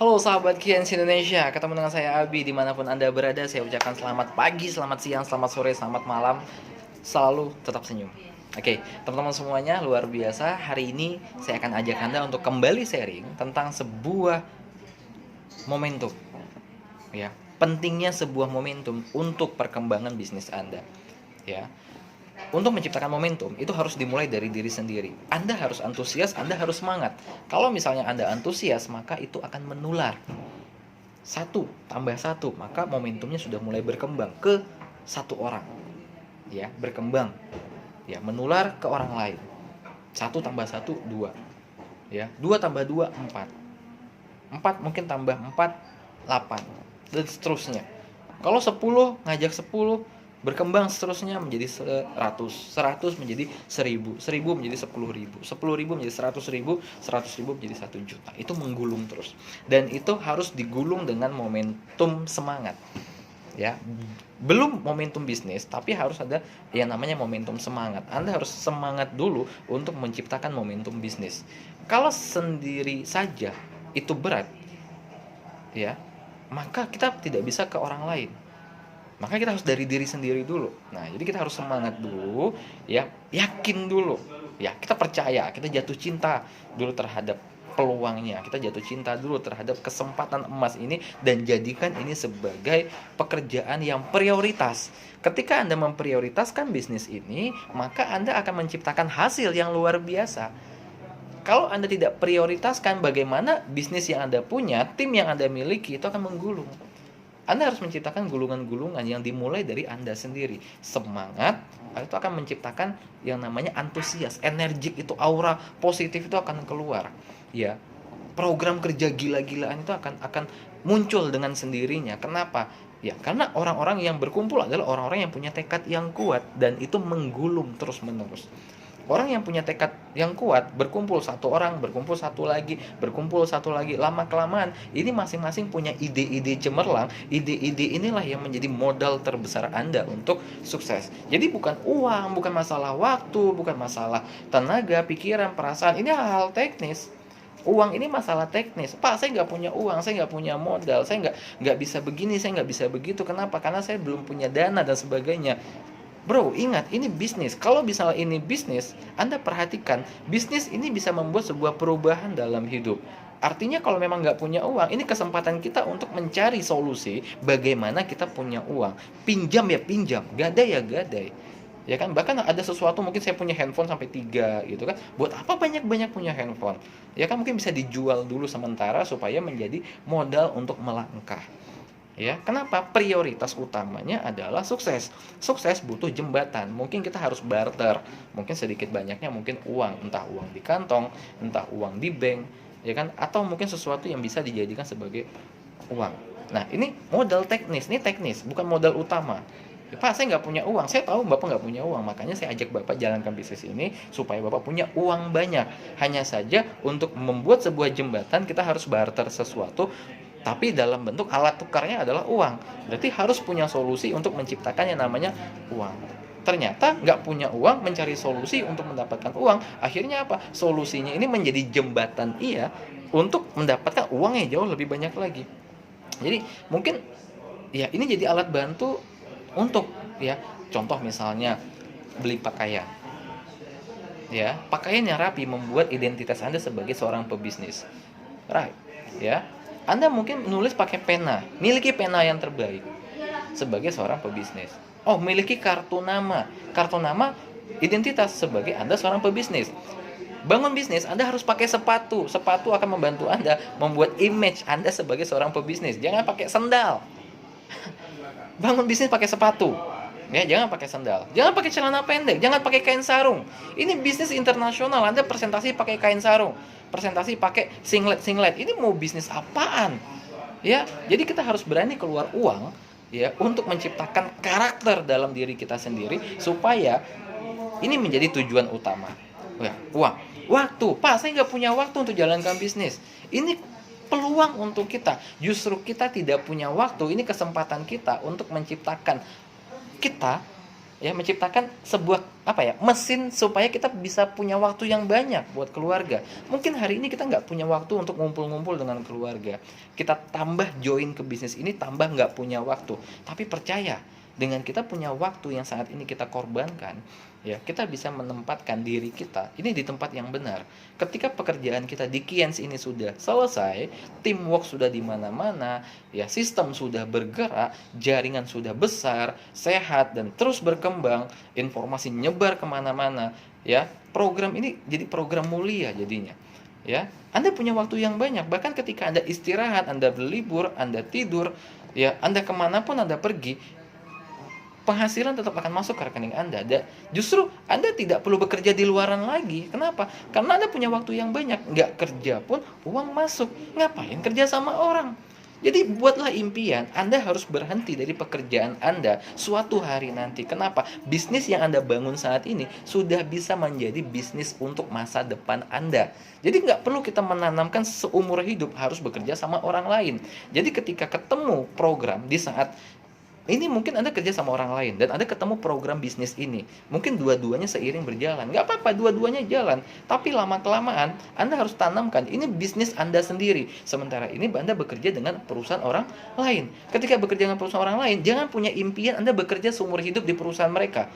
Halo sahabat Kians Indonesia, ketemu dengan saya Abi dimanapun Anda berada. Saya ucapkan selamat pagi, selamat siang, selamat sore, selamat malam. Selalu tetap senyum. Oke, teman-teman semuanya, luar biasa. Hari ini saya akan ajak Anda untuk kembali sharing tentang sebuah momentum. Ya, pentingnya sebuah momentum untuk perkembangan bisnis Anda. Ya, untuk menciptakan momentum itu harus dimulai dari diri sendiri. Anda harus antusias, Anda harus semangat. Kalau misalnya Anda antusias, maka itu akan menular. Satu tambah satu, maka momentumnya sudah mulai berkembang ke satu orang. Ya, berkembang. Ya, menular ke orang lain. Satu tambah satu, dua. Ya, dua tambah dua, empat. Empat mungkin tambah empat, 8. Dan seterusnya. Kalau 10 ngajak 10, berkembang seterusnya menjadi 100, 100 menjadi 1000, 1000 menjadi 10.000, 10.000 menjadi 100.000, 100.000 menjadi 1 juta. Itu menggulung terus. Dan itu harus digulung dengan momentum semangat. Ya, belum momentum bisnis, tapi harus ada yang namanya momentum semangat. Anda harus semangat dulu untuk menciptakan momentum bisnis. Kalau sendiri saja itu berat, ya, maka kita tidak bisa ke orang lain. Maka kita harus dari diri sendiri dulu. Nah, jadi kita harus semangat dulu, ya, yakin dulu. Ya, kita percaya, kita jatuh cinta dulu terhadap peluangnya. Kita jatuh cinta dulu terhadap kesempatan emas ini dan jadikan ini sebagai pekerjaan yang prioritas. Ketika Anda memprioritaskan bisnis ini, maka Anda akan menciptakan hasil yang luar biasa. Kalau Anda tidak prioritaskan, bagaimana bisnis yang Anda punya, tim yang Anda miliki itu akan menggulung. Anda harus menciptakan gulungan-gulungan yang dimulai dari Anda sendiri. Semangat itu akan menciptakan yang namanya antusias, energik, itu aura positif itu akan keluar. Ya, program kerja gila-gilaan itu akan muncul dengan sendirinya. Kenapa? Ya, karena orang-orang yang berkumpul adalah orang-orang yang punya tekad yang kuat dan itu menggulung terus-menerus. Orang yang punya tekad yang kuat, berkumpul satu orang, berkumpul satu lagi, berkumpul satu lagi, lama-kelamaan ini masing-masing punya ide-ide cemerlang. Ide-ide inilah yang menjadi modal terbesar Anda untuk sukses. Jadi bukan uang, bukan masalah waktu, bukan masalah tenaga, pikiran, perasaan. Ini hal-hal teknis. Uang ini masalah teknis. Pak, saya nggak punya uang, saya nggak punya modal, saya nggak bisa begini, saya nggak bisa begitu. Kenapa? Karena saya belum punya dana dan sebagainya. Bro, ingat, ini bisnis. Kalau misalnya ini bisnis, Anda perhatikan, bisnis ini bisa membuat sebuah perubahan dalam hidup. Artinya kalau memang nggak punya uang, ini kesempatan kita untuk mencari solusi bagaimana kita punya uang. Pinjam ya pinjam, gadai ya gadai. Ya kan, bahkan ada sesuatu, mungkin saya punya handphone sampai 3 gitu kan. Buat apa banyak-banyak punya handphone? Ya kan, mungkin bisa dijual dulu sementara supaya menjadi modal untuk melangkah. Ya, kenapa? Prioritas utamanya adalah sukses. Sukses butuh jembatan. Mungkin kita harus barter. Mungkin sedikit banyaknya mungkin uang, entah uang di kantong, entah uang di bank, ya kan? Atau mungkin sesuatu yang bisa dijadikan sebagai uang. Nah, ini modal teknis, ini teknis, bukan modal utama. Ya, Pak, saya nggak punya uang. Saya tahu Bapak nggak punya uang, makanya saya ajak Bapak jalankan bisnis ini supaya Bapak punya uang banyak. Hanya saja untuk membuat sebuah jembatan kita harus barter sesuatu, tapi dalam bentuk alat tukarnya adalah uang. Berarti harus punya solusi untuk menciptakan yang namanya uang. Ternyata nggak punya uang, mencari solusi untuk mendapatkan uang. Akhirnya apa? Solusinya ini menjadi jembatan untuk mendapatkan uang yang jauh lebih banyak lagi. Jadi mungkin ya ini jadi alat bantu untuk, ya, contoh misalnya beli pakaian. Ya, pakaian yang rapi membuat identitas Anda sebagai seorang pebisnis. Right. Ya. Anda mungkin menulis pakai pena, miliki pena yang terbaik sebagai seorang pebisnis. Oh, miliki kartu nama. Kartu nama identitas sebagai Anda seorang pebisnis. Bangun bisnis, Anda harus pakai sepatu. Sepatu akan membantu Anda membuat image Anda sebagai seorang pebisnis. Jangan pakai sandal. Bangun bisnis pakai sepatu. Ya, jangan pakai sandal. Jangan pakai celana pendek, jangan pakai kain sarung. Ini bisnis internasional, Anda presentasi pakai kain sarung, presentasi pakai singlet. Ini mau bisnis apaan? Ya, jadi kita harus berani keluar uang, ya, untuk menciptakan karakter dalam diri kita sendiri supaya ini menjadi tujuan utama. Ya, uang. Waktu. Pak, saya nggak punya waktu untuk jalankan bisnis. Ini peluang untuk kita. Justru kita tidak punya waktu. Ini kesempatan kita untuk menciptakan kita ya menciptakan sebuah mesin supaya kita bisa punya waktu yang banyak buat keluarga. Mungkin hari ini kita nggak punya waktu untuk ngumpul-ngumpul dengan keluarga, kita tambah join ke bisnis ini, tambah nggak punya waktu. Tapi percaya, dengan kita punya waktu yang saat ini kita korbankan, ya kita bisa menempatkan diri kita ini di tempat yang benar. Ketika pekerjaan kita di Kians ini sudah selesai, teamwork sudah di mana-mana, ya sistem sudah bergerak, jaringan sudah besar, sehat dan terus berkembang, informasi nyebar kemana-mana, ya program ini jadi program mulia jadinya. Ya, Anda punya waktu yang banyak. Bahkan ketika Anda istirahat, Anda berlibur, Anda tidur, ya Anda kemanapun Anda pergi, penghasilan tetap akan masuk ke rekening Anda. Dan justru Anda tidak perlu bekerja di luaran lagi. Kenapa? Karena Anda punya waktu yang banyak. Nggak kerja pun uang masuk. Ngapain kerja sama orang? Jadi buatlah impian, Anda harus berhenti dari pekerjaan Anda suatu hari nanti. Kenapa? Bisnis yang Anda bangun saat ini sudah bisa menjadi bisnis untuk masa depan Anda. Jadi nggak perlu kita menanamkan seumur hidup harus bekerja sama orang lain. Jadi ketika ketemu program di saat ini mungkin Anda kerja sama orang lain dan Anda ketemu program bisnis ini. Mungkin dua-duanya seiring berjalan. Nggak apa-apa, dua-duanya jalan. Tapi lama-kelamaan Anda harus tanamkan, ini bisnis Anda sendiri. Sementara ini Anda bekerja dengan perusahaan orang lain. Ketika bekerja dengan perusahaan orang lain, jangan punya impian Anda bekerja seumur hidup di perusahaan mereka.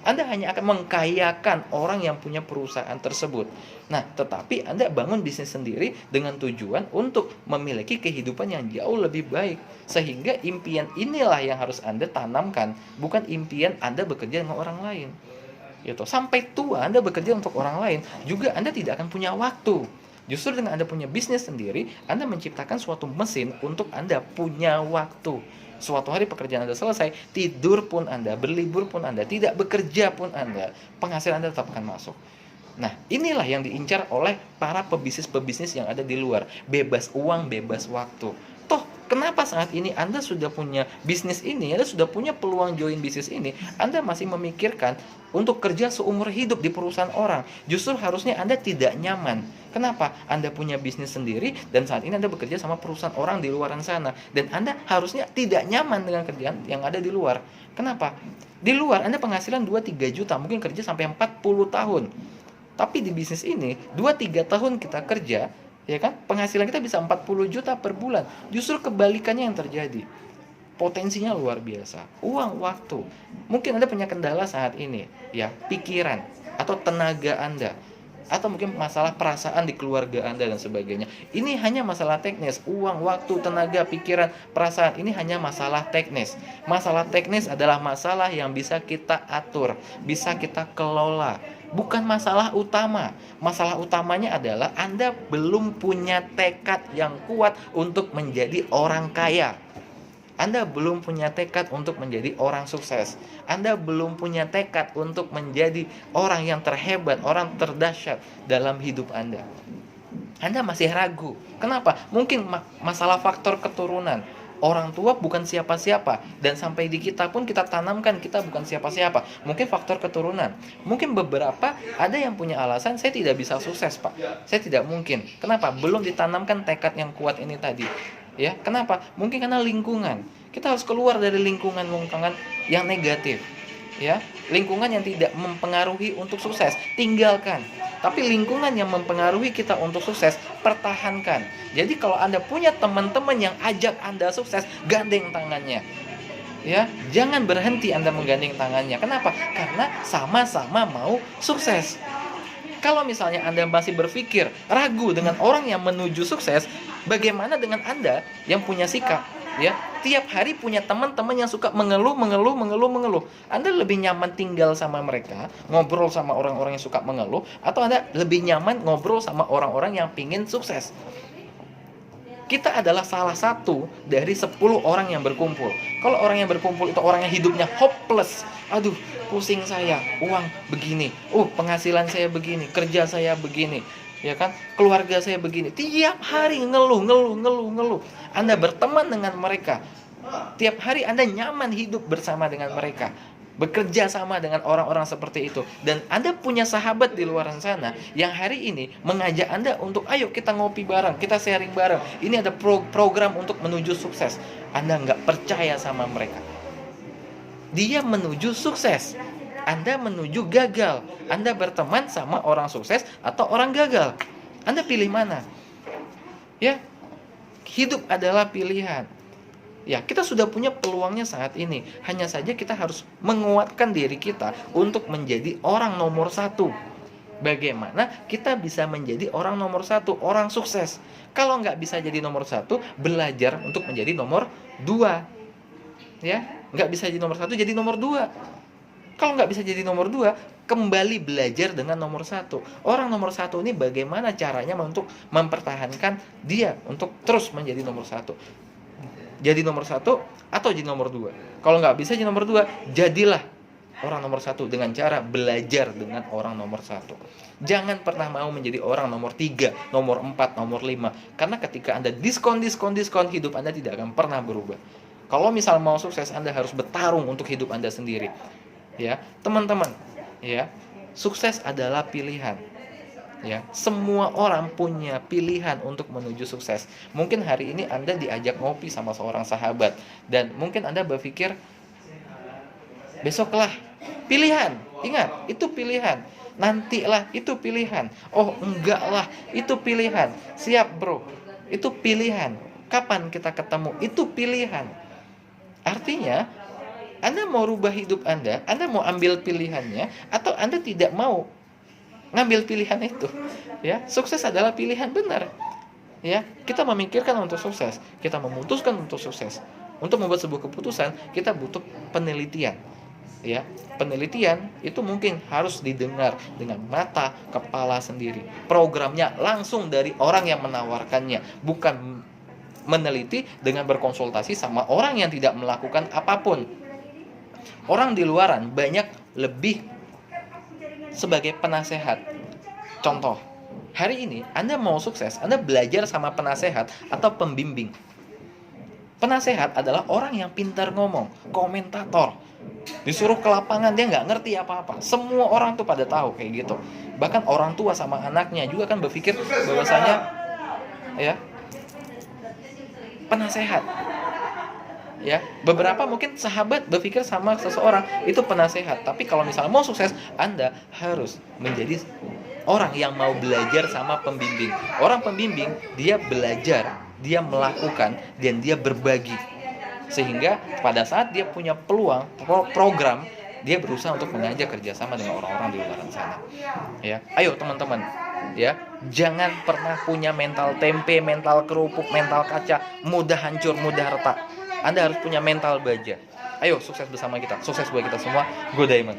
Anda hanya akan mengkayakan orang yang punya perusahaan tersebut. Nah, tetapi Anda bangun bisnis sendiri dengan tujuan untuk memiliki kehidupan yang jauh lebih baik. Sehingga impian inilah yang harus Anda tanamkan, bukan impian Anda bekerja dengan orang lain. Gitu. Sampai tua Anda bekerja untuk orang lain, juga Anda tidak akan punya waktu. Justru dengan Anda punya bisnis sendiri, Anda menciptakan suatu mesin untuk Anda punya waktu. Suatu hari pekerjaan Anda selesai, tidur pun Anda, berlibur pun Anda, tidak bekerja pun Anda, penghasilan Anda tetap akan masuk. Nah, inilah yang diincar oleh para pebisnis-pebisnis yang ada di luar. Bebas uang, bebas waktu. Toh, kenapa saat ini Anda sudah punya bisnis ini, Anda sudah punya peluang join bisnis ini, Anda masih memikirkan untuk kerja seumur hidup di perusahaan orang? Justru harusnya Anda tidak nyaman. Kenapa? Anda punya bisnis sendiri dan saat ini Anda bekerja sama perusahaan orang di luaran sana. Dan Anda harusnya tidak nyaman dengan kerjaan yang ada di luar. Kenapa? Di luar Anda penghasilan 2-3 juta, mungkin kerja sampai 40 tahun. Tapi di bisnis ini, 2-3 tahun kita kerja, ya kan? Penghasilan kita bisa 40 juta per bulan. Justru kebalikannya yang terjadi. Potensinya luar biasa. Uang, waktu. Mungkin Anda punya kendala saat ini, ya, pikiran atau tenaga Anda. Atau mungkin masalah perasaan di keluarga Anda dan sebagainya. Ini hanya masalah teknis. Uang, waktu, tenaga, pikiran, perasaan, ini hanya masalah teknis. Masalah teknis adalah masalah yang bisa kita atur, bisa kita kelola. Bukan masalah utama. Masalah utamanya adalah Anda belum punya tekad yang kuat untuk menjadi orang kaya. Anda belum punya tekad untuk menjadi orang sukses. Anda belum punya tekad untuk menjadi orang yang terhebat, orang terdahsyat dalam hidup Anda. Anda masih ragu. Kenapa? Mungkin masalah faktor keturunan. Orang tua bukan siapa-siapa. Dan sampai di kita pun kita tanamkan kita bukan siapa-siapa. Mungkin faktor keturunan. Mungkin beberapa ada yang punya alasan, saya tidak bisa sukses, Pak. Saya tidak mungkin. Kenapa? Belum ditanamkan tekad yang kuat ini tadi. Ya, kenapa? Mungkin karena lingkungan. Kita harus keluar dari lingkungan yang negatif. Ya, lingkungan yang tidak mempengaruhi untuk sukses, tinggalkan. Tapi lingkungan yang mempengaruhi kita untuk sukses, pertahankan. Jadi kalau Anda punya teman-teman yang ajak Anda sukses, gandeng tangannya. Ya, jangan berhenti Anda menggandeng tangannya. Kenapa? Karena sama-sama mau sukses. Kalau misalnya Anda masih berpikir ragu dengan orang yang menuju sukses, bagaimana dengan Anda yang punya sikap, ya, tiap hari punya teman-teman yang suka mengeluh. Anda lebih nyaman tinggal sama mereka, ngobrol sama orang-orang yang suka mengeluh, atau Anda lebih nyaman ngobrol sama orang-orang yang pingin sukses? Kita adalah salah satu dari 10 orang yang berkumpul. Kalau orang yang berkumpul itu orang yang hidupnya hopeless. Aduh, pusing saya, uang begini. Penghasilan saya begini, kerja saya begini. Ya kan? Keluarga saya begini. Tiap hari ngeluh. Anda berteman dengan mereka. Tiap hari Anda nyaman hidup bersama dengan mereka. Bekerja sama dengan orang-orang seperti itu. Dan Anda punya sahabat di luar sana yang hari ini mengajak Anda untuk ayo kita ngopi bareng, kita sharing bareng. Ini ada program untuk menuju sukses. Anda nggak percaya sama mereka. Dia menuju sukses. Anda menuju gagal. Anda berteman sama orang sukses atau orang gagal. Anda pilih mana? Ya, hidup adalah pilihan. Ya, kita sudah punya peluangnya saat ini. Hanya saja kita harus menguatkan diri kita untuk menjadi orang nomor satu. Bagaimana kita bisa menjadi orang nomor satu, orang sukses? Kalau nggak bisa jadi nomor satu, belajar untuk menjadi nomor dua. Ya, nggak bisa jadi nomor satu, jadi nomor dua. Kalau nggak bisa jadi nomor dua, kembali belajar dengan nomor satu. Orang nomor satu ini bagaimana caranya untuk mempertahankan dia untuk terus menjadi nomor satu. Jadi nomor satu atau jadi nomor dua. Kalau nggak bisa jadi nomor dua, jadilah orang nomor satu dengan cara belajar dengan orang nomor satu. Jangan pernah mau menjadi orang nomor 3, nomor 4, nomor 5. Karena ketika Anda diskon, hidup Anda tidak akan pernah berubah. Kalau misal mau sukses, Anda harus bertarung untuk hidup Anda sendiri. Ya, teman-teman, ya, sukses adalah pilihan. Ya, semua orang punya pilihan untuk menuju sukses. Mungkin hari ini Anda diajak ngopi sama seorang sahabat dan mungkin Anda berpikir besoklah. Pilihan, ingat, itu pilihan. Nantilah, itu pilihan. Oh, enggak lah, itu pilihan. Siap, bro, itu pilihan. Kapan kita ketemu? Itu pilihan. Artinya, Anda mau rubah hidup Anda mau ambil pilihannya, atau Anda tidak mau ngambil pilihan itu. Ya, sukses adalah pilihan, benar. Ya, kita memikirkan untuk sukses, kita memutuskan untuk sukses. Untuk membuat sebuah keputusan, kita butuh penelitian. Ya, penelitian itu mungkin harus didengar dengan mata kepala sendiri. Programnya langsung dari orang yang menawarkannya, bukan meneliti dengan berkonsultasi sama orang yang tidak melakukan apapun. Orang di luaran banyak lebih sebagai penasehat. Contoh, hari ini Anda mau sukses, Anda belajar sama penasehat atau pembimbing. Penasehat adalah orang yang pintar ngomong, komentator. Disuruh ke lapangan, dia nggak ngerti apa-apa. Semua orang tuh pada tahu kayak gitu. Bahkan orang tua sama anaknya juga kan berpikir bahwasanya, ya, penasehat. Ya, beberapa mungkin sahabat berpikir sama seseorang itu penasehat. Tapi kalau misalnya mau sukses, Anda harus menjadi orang yang mau belajar sama pembimbing. Orang pembimbing, dia belajar, dia melakukan, dan dia berbagi. Sehingga pada saat dia punya peluang, program, dia berusaha untuk mengajak kerjasama dengan orang-orang di luar sana. Ya, ayo teman-teman, ya, jangan pernah punya mental tempe, mental kerupuk, mental kaca, mudah hancur, mudah retak. Anda harus punya mental baja. Ayo sukses bersama kita, sukses buat kita semua. Go Diamond.